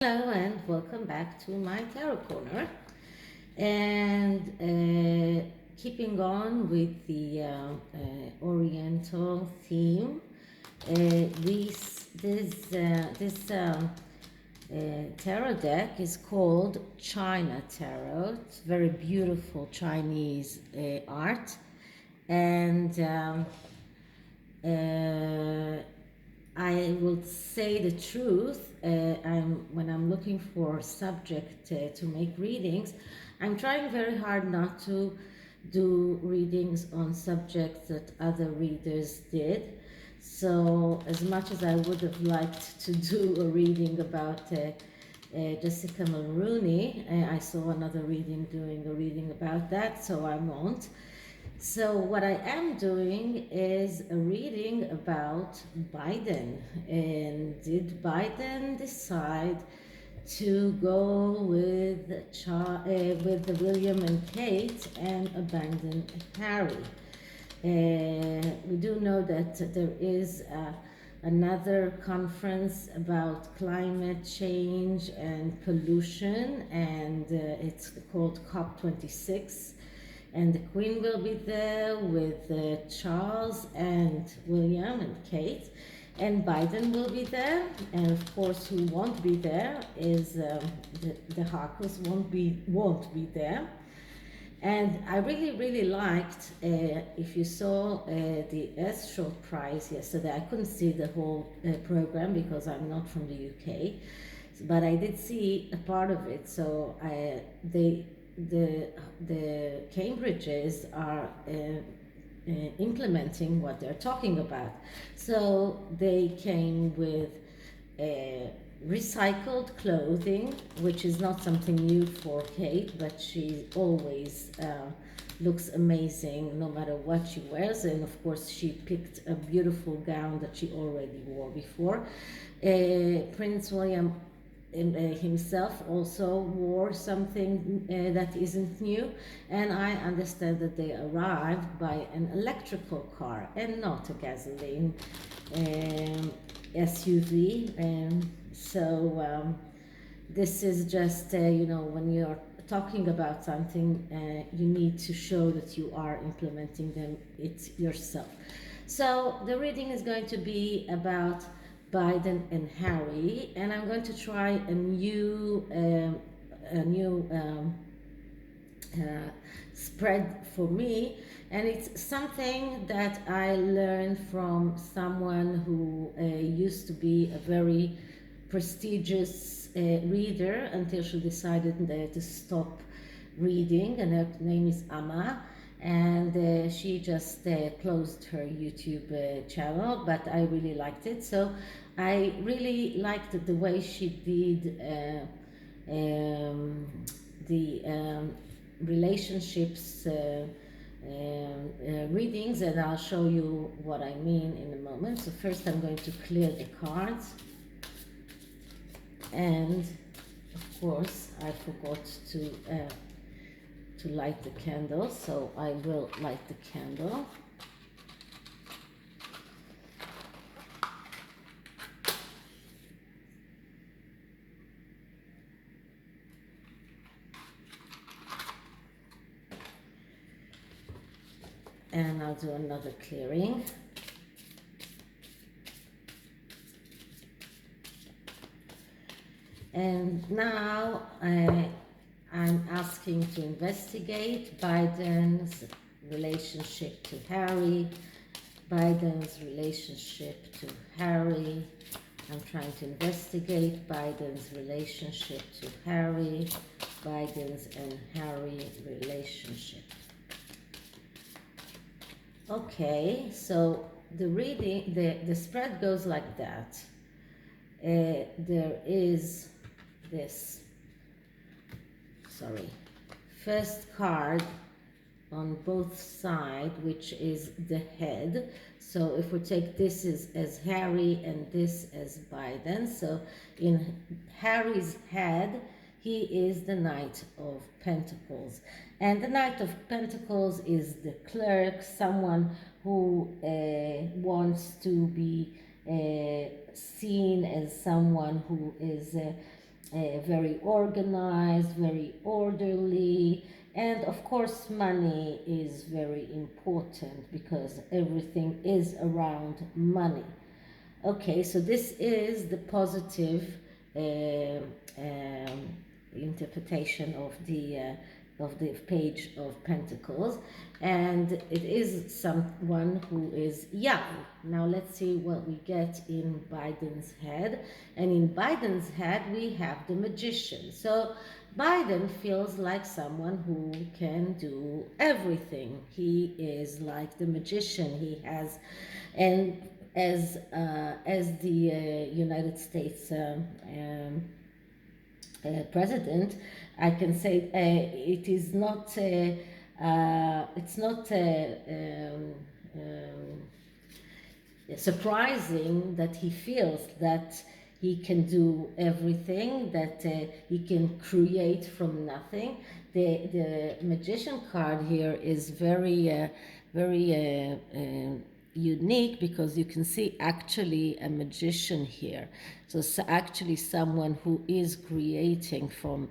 Hello and welcome back to my tarot corner, and keeping on with the Oriental theme. This tarot deck is called China Tarot. It's very beautiful Chinese art, and I will say the truth. When I'm looking for subject to make readings, I'm trying very hard not to do readings on subjects that other readers did. So as much as I would have liked to do a reading about Jessica Mulrooney, I saw another reading doing a reading about that, so I won't. So what I am doing is a reading about Biden. And did Biden decide to go with the William and Kate and abandon Harry? We do know that there is another conference about climate change and pollution, and it's called COP26. And the Queen will be there with Charles and William and Kate, and Biden will be there. And of course, who won't be there is the Harkos won't be there. And I really liked, if you saw the earthshot prize yesterday. I couldn't see the whole program because I'm not from the UK, but I did see a part of it. So the Cambridges are implementing what they're talking about. So they came with recycled clothing, which is not something new for Kate, but she always looks amazing no matter what she wears. And of course, she picked a beautiful gown that she already wore before. Prince William himself also wore something that isn't new, and I understand that they arrived by an electrical car and not a gasoline SUV. This is just when you're talking about something, you need to show that you are implementing it yourself. So the reading is going to be about Biden and Harry, and I'm going to try a new spread for me, and it's something that I learned from someone who used to be a very prestigious reader until she decided to stop reading, and her name is Amma. And she just closed her YouTube channel, but I really liked it. So I really liked the way she did the relationships readings, and I'll show you what I mean in a moment. So first I'm going to clear the cards, and of course I forgot to light the candle, so I will light the candle. And I'll do another clearing. And now I'm asking to investigate Biden's relationship to Harry, Biden's relationship to Harry. I'm trying to investigate Biden's relationship to Harry, Biden's and Harry relationship. Okay, so the reading, the spread goes like that. There is this, first card on both sides, which is the head. So if we take this as Harry and this as Biden, so in Harry's head, he is the Knight of Pentacles. And the Knight of Pentacles is the clerk, someone who wants to be seen as someone who is very organized, very orderly, and of course money is very important because everything is around money. Okay, so this is the positive um, interpretation of the page of Pentacles, and it is someone who is young. Now let's see what we get in Biden's head. And in Biden's head, we have the Magician. So Biden feels like someone who can do everything. He is like the magician. He has, and as the United States president, I can say it is not. It's not surprising that he feels that he can do everything, that he can create from nothing. The magician card here is very unique because you can see actually a magician here. So actually someone who is creating from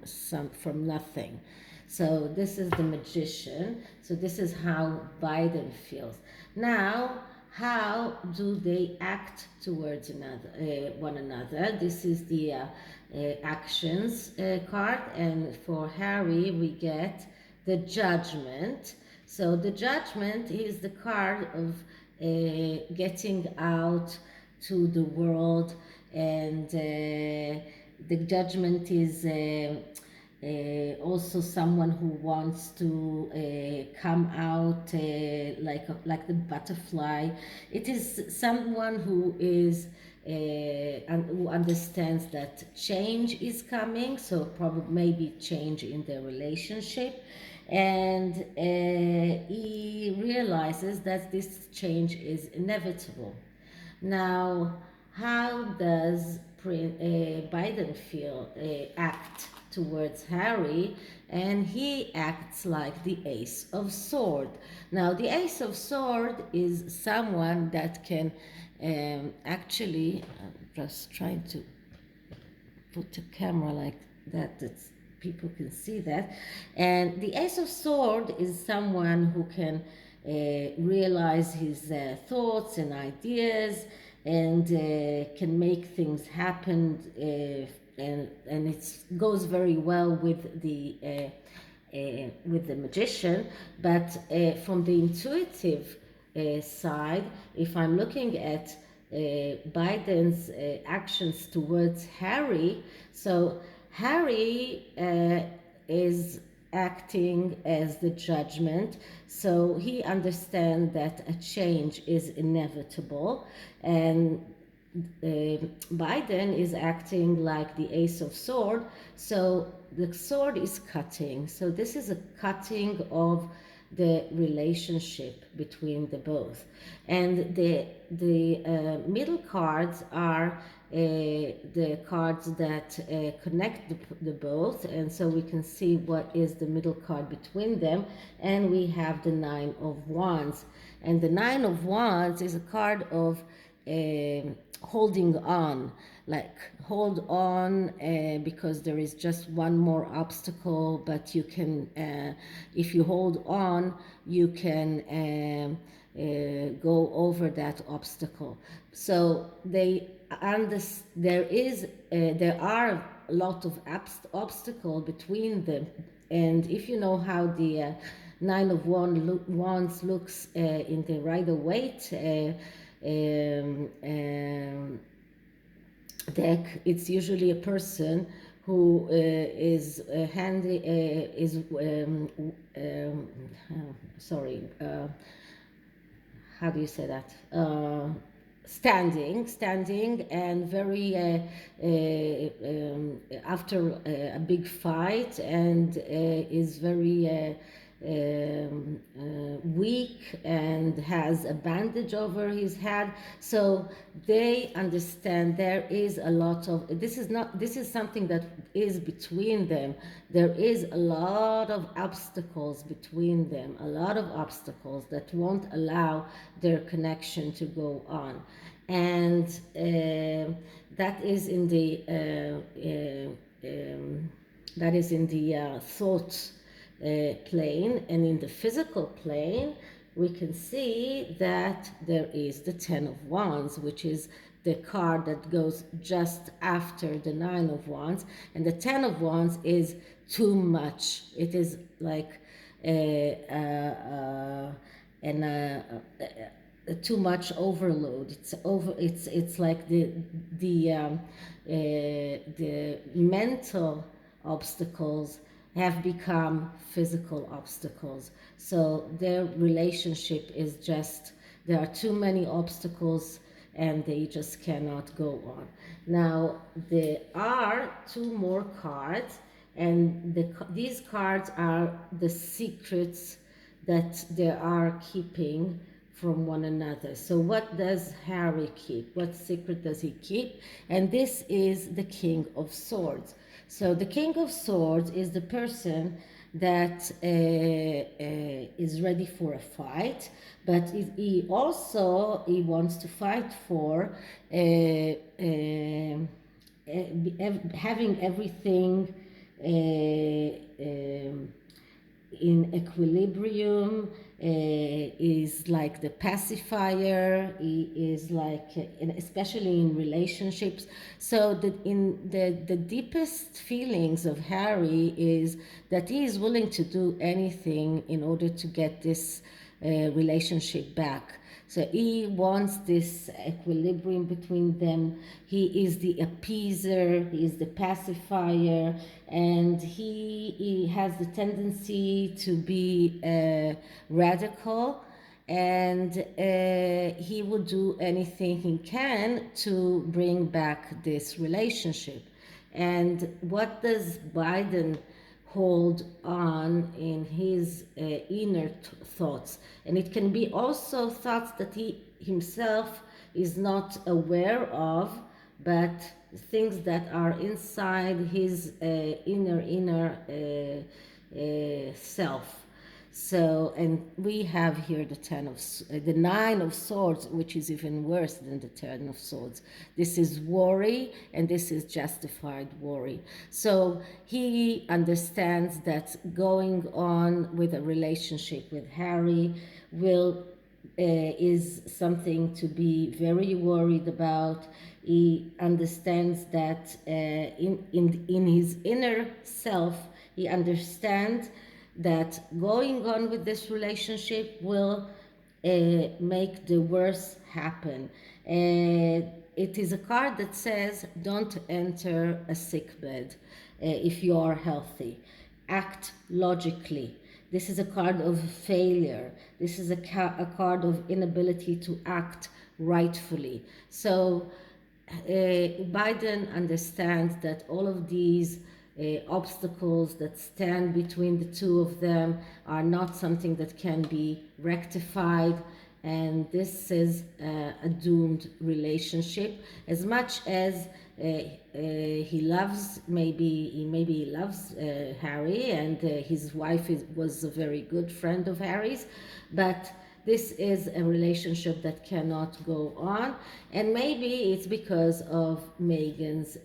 nothing. So this is the magician. So this is how Biden feels. Now, how do they act towards one another? This is the actions card, and for Harry we get the judgment. So the judgment is the card of getting out to the world, and the judgment is also someone who wants to come out like the butterfly. It is someone who is who understands that change is coming, so probably maybe change in their relationship, and he realizes that this change is inevitable. Now, how does Biden feel, act towards Harry? And he acts like the Ace of Sword. Now, the Ace of Sword is someone that can actually, I'm just trying to put the camera like that, that's people can see that. And the Ace of Sword is someone who can realize his thoughts and ideas, and can make things happen, and it goes very well with the magician. But from the intuitive side, if I'm looking at Biden's actions towards Harry, so Harry is acting as the judgment, so he understands that a change is inevitable, and Biden is acting like the Ace of Sword, so the sword is cutting. So this is a cutting of the relationship between the both, and the middle cards are the cards that connect the both, and so we can see what is the middle card between them, and we have the Nine of Wands, and the Nine of Wands is a card of holding on, like hold on, because there is just one more obstacle, but you can if you hold on, you can go over that obstacle. So there are a lot of obstacle between them, and if you know how the Nine of Wands looks in the Rider-Waite deck, it's usually a person who is handy, sorry, how do you say that? Standing, and very after a big fight, and is very weak and has a bandage over his head. So they understand there is a lot of, this is something that is between them. There is a lot of obstacles between them, a lot of obstacles that won't allow their connection to go on. And that is in the that is in the thought plane, and in the physical plane we can see that there is the Ten of Wands, which is the card that goes just after the Nine of Wands. And the Ten of Wands is too much. It is like too much overload. It's like the mental obstacles have become physical obstacles. So their relationship is just, there are too many obstacles and they just cannot go on. Now, there are two more cards, and these cards are the secrets that they are keeping from one another. So what does Harry keep? What secret does he keep? And this is the King of Swords. So the King of Swords is the person that is ready for a fight, but he also wants to fight for having everything in equilibrium. Is like the pacifier. He is like, especially in relationships. So the deepest feelings of Harry is that he is willing to do anything in order to get this relationship back. So he wants this equilibrium between them. He is the appeaser, he is the pacifier, and he has the tendency to be radical, and he will do anything he can to bring back this relationship. And what does Biden hold on in his inner thoughts? And it can be also thoughts that he himself is not aware of, but things that are inside his inner self. So, and we have here the Nine of Swords, which is even worse than the Ten of Swords. This is worry, and this is justified worry. So he understands that going on with a relationship with Harry is something to be very worried about. He understands that in his inner self, he understands that going on with this relationship will make the worst happen. It is a card that says, don't enter a sick bed if you are healthy. Act logically. This is a card of failure. This is a card of inability to act rightfully. So Biden understands that all of these obstacles that stand between the two of them are not something that can be rectified, and this is a doomed relationship. As much as he loves, maybe he loves Harry, and his wife was a very good friend of Harry's, but this is a relationship that cannot go on, and maybe it's because of Meghan's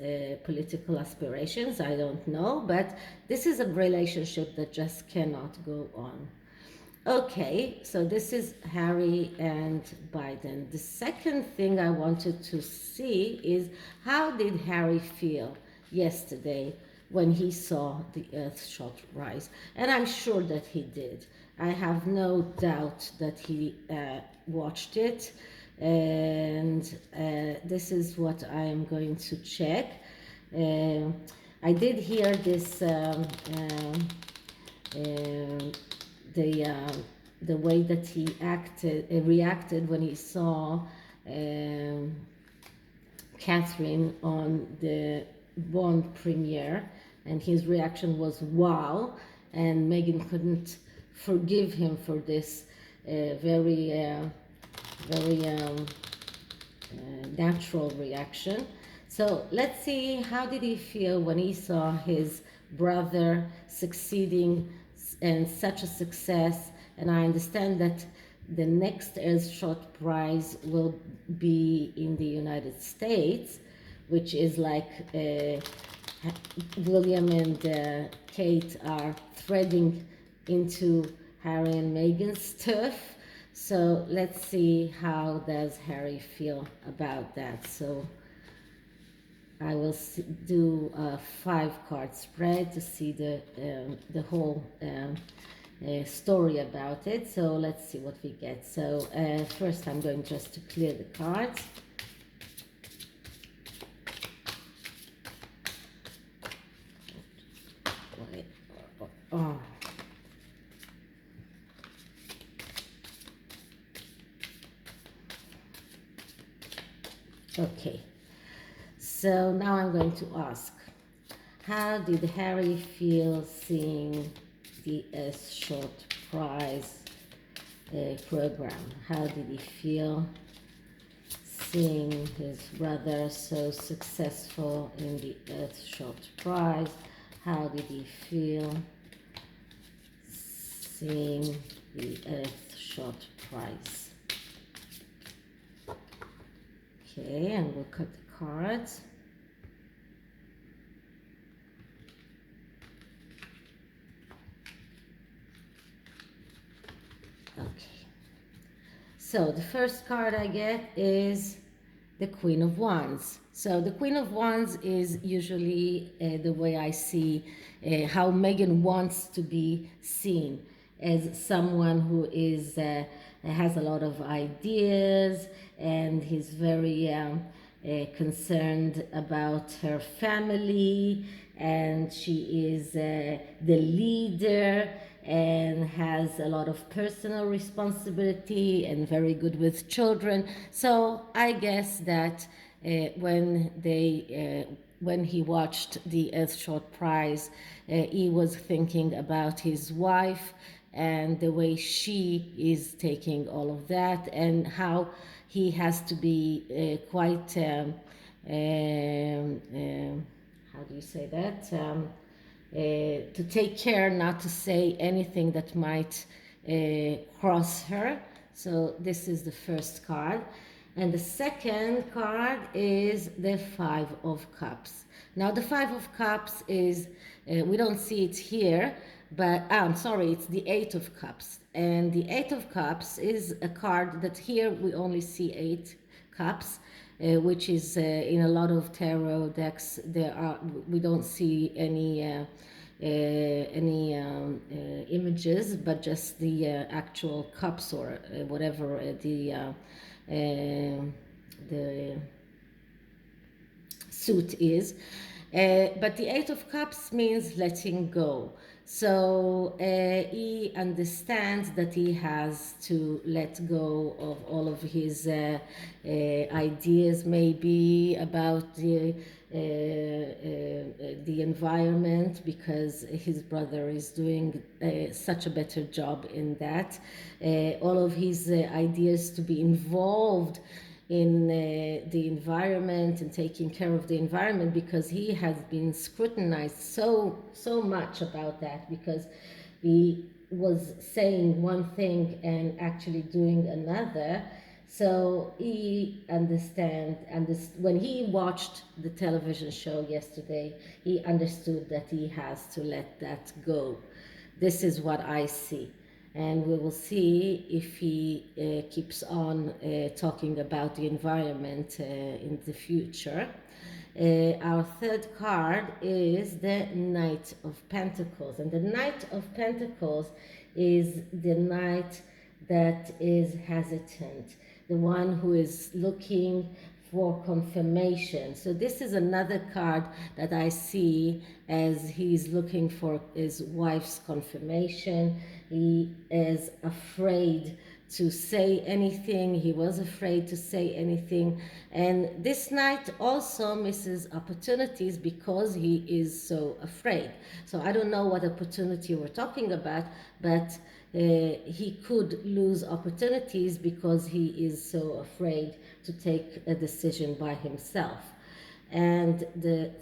political aspirations, I don't know, but this is a relationship that just cannot go on. Okay, so this is Harry and Biden. The second thing I wanted to see is, how did Harry feel yesterday when he saw the earthshot rise? And I'm sure that he did. I have no doubt that he watched it, and this is what I am going to check. I did hear this, the way that he reacted when he saw Catherine on the Bond premiere, and his reaction was wow, and Meghan couldn't forgive him for this very natural reaction. So let's see, how did he feel when he saw his brother succeeding and such a success? And I understand that the next earthshot prize will be in the United States, which is like William and Kate are threading into Harry and Meghan's turf. So let's see how does Harry feel about that. So I will do a 5-card spread to see the whole story about it. So let's see what we get. So first I'm going just to clear the cards. Oh. Okay, so now I'm going to ask, how did Harry feel seeing the earthshot prize program? How did he feel seeing his brother so successful in the earthshot prize? How did he feel seeing the earthshot prize? Okay, and we'll cut the cards. Okay, so the first card I get is the Queen of Wands. So the Queen of Wands is usually the way I see how Meghan wants to be seen, as someone who is has a lot of ideas, and he's very concerned about her family, and she is the leader and has a lot of personal responsibility and very good with children. So I guess that when he watched the Earthshot Prize, he was thinking about his wife and the way she is taking all of that, and how he has to be quite how do you say that? To take care not to say anything that might cross her. So this is the first card. And the second card is the Five of Cups. Now the Five of Cups is, we don't see it here, but I'm sorry, it's the Eight of Cups. And the Eight of Cups is a card that here we only see 8 cups. Which is in a lot of tarot decks, we don't see any images, but just the actual cups, or whatever the suit is. But the Eight of Cups means letting go. So he understands that he has to let go of all of his ideas, maybe about the environment, because his brother is doing such a better job in that. All of his ideas to be involved in the environment and taking care of the environment, because he has been scrutinized so much about that, because he was saying one thing and actually doing another. So he when he watched the television show yesterday, he understood that he has to let that go. This is what I see. And we will see if he keeps on talking about the environment in the future. Our third card is the Knight of Pentacles. And the Knight of Pentacles is the knight that is hesitant, the one who is looking for confirmation. So this is another card that I see as he's looking for his wife's confirmation. He is afraid to say anything. He was afraid to say anything. And this knight also misses opportunities because he is so afraid. So I don't know what opportunity we're talking about, but he could lose opportunities because he is so afraid to take a decision by himself. And the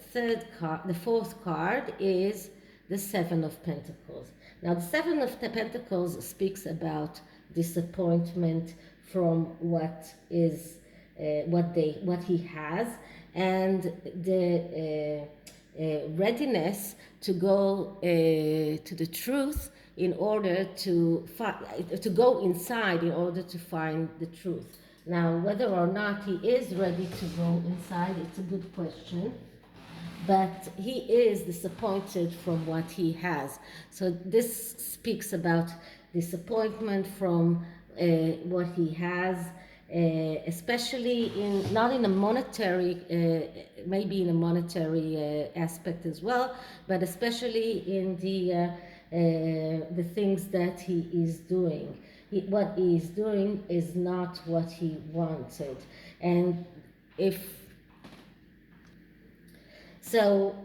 fourth card is the Seven of Pentacles. Now the Seven of Pentacles speaks about disappointment from what he has, and the readiness to go to the truth in order to go inside in order to find the truth. Now, whether or not he is ready to go inside, it's a good question, but he is disappointed from what he has. So this speaks about disappointment from what he has, especially in not in a monetary, maybe in a monetary aspect as well, but especially in the things that he is doing. What he is doing is not what he wanted, and if so,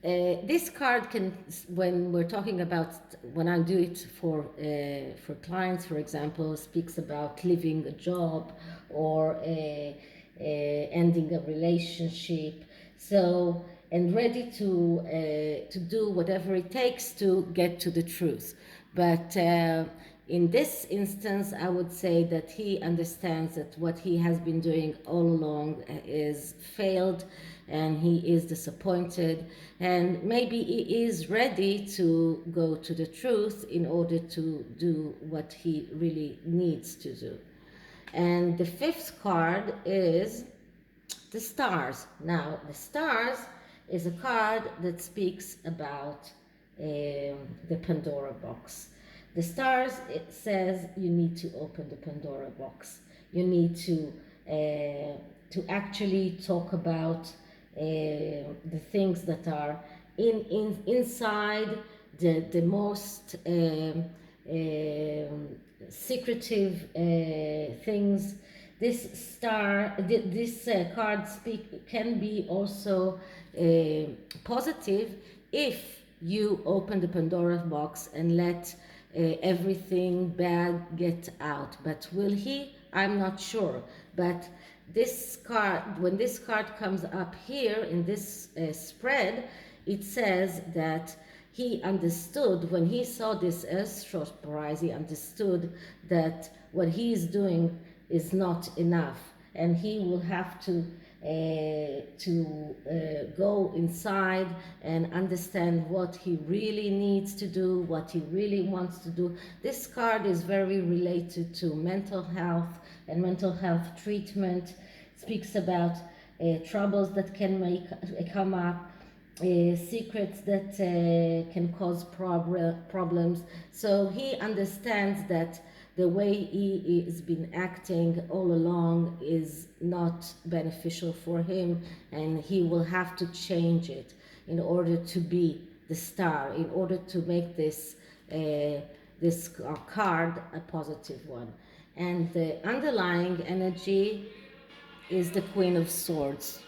this card can, when we're talking about, when I do it for clients, for example, speaks about leaving a job or ending a relationship. So, and ready to do whatever it takes to get to the truth. But in this instance, I would say that he understands that what he has been doing all along is failed, and he is disappointed, and maybe he is ready to go to the truth in order to do what he really needs to do. And the fifth card is the stars. Now, the stars is a card that speaks about the Pandora box. The stars, it says you need to open the Pandora box. You need to actually talk about the things that are inside the most secretive things. This star, this card can be also positive if you open the Pandora box and let everything bad get out. But will he? I'm not sure. But this card, when this card comes up here in this spread, it says that he understood when he saw this earthshot prize, he understood that what he is doing is not enough, and he will have to go inside and understand what he really needs to do, what he really wants to do. This card is very related to mental health and mental health treatment. It speaks about troubles that can come up, secrets that can cause problems. So he understands that the way he has been acting all along is not beneficial for him, and he will have to change it in order to be the star, in order to make this card a positive one. And the underlying energy is the Queen of Swords.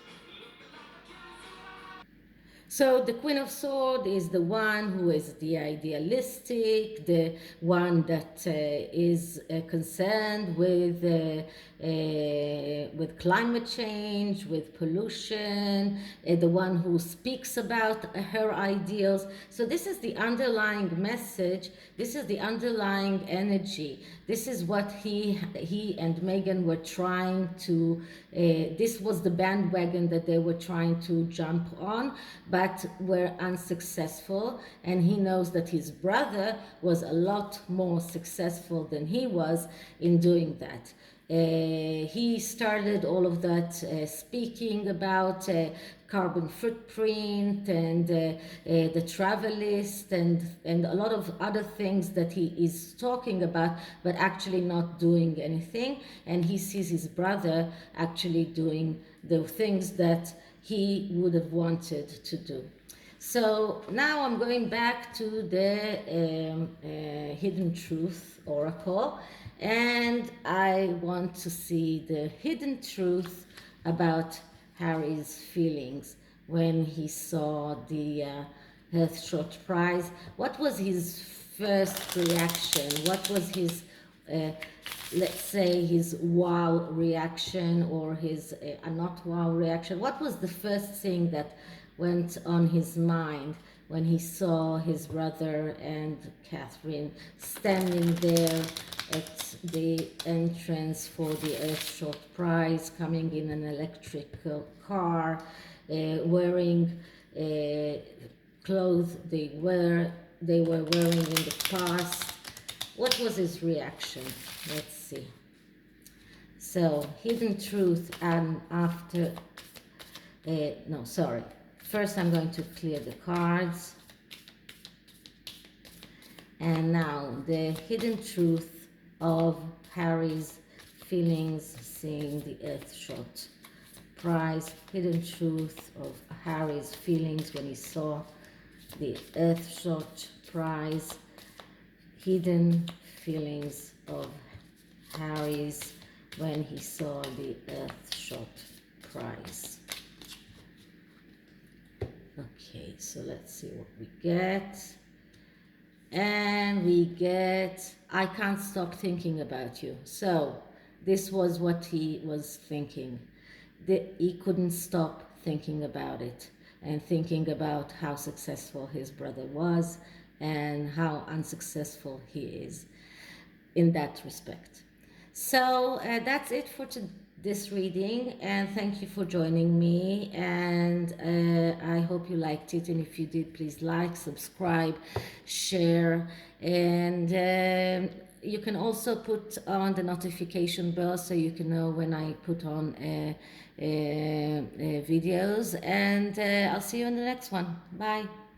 So the Queen of Swords is the one who is the idealistic, the one that is concerned with climate change, with pollution, the one who speaks about her ideals. So this is the underlying message. This is the underlying energy. This is what he and Megan were trying to, this was the bandwagon that they were trying to jump on, but were unsuccessful. And he knows that his brother was a lot more successful than he was in doing that. He started all of that speaking about carbon footprint and the travelist and a lot of other things that he is talking about, but actually not doing anything. And he sees his brother actually doing the things that he would have wanted to do. So now I'm going back to the Hidden Truth Oracle, and I want to see the hidden truth about Harry's feelings when he saw the Earthshot prize. What was his first reaction? What was his, let's say, his wow reaction, or his not wow reaction? What was the first thing that went on his mind when he saw his brother and Catherine standing there at the entrance for the Earthshot prize, coming in an electric car, wearing clothes they were wearing in the past. What was his reaction? Let's see. So, hidden truth, and after, no, sorry. First I'm going to clear the cards. And now the hidden truth of Harry's feelings seeing the earthshot prize. Hidden truth of Harry's feelings when he saw the earthshot prize. Hidden feelings of Harry's when he saw the earthshot prize. Okay, so let's see what we get. And we get, I can't stop thinking about you. So this was what he was thinking. He couldn't stop thinking about it and thinking about how successful his brother was and how unsuccessful he is in that respect. So that's it for this reading, and thank you for joining me, and I hope you liked it, and if you did, please like, subscribe, share, and you can also put on the notification bell so you can know when I put on videos, and I'll see you in the next one. Bye.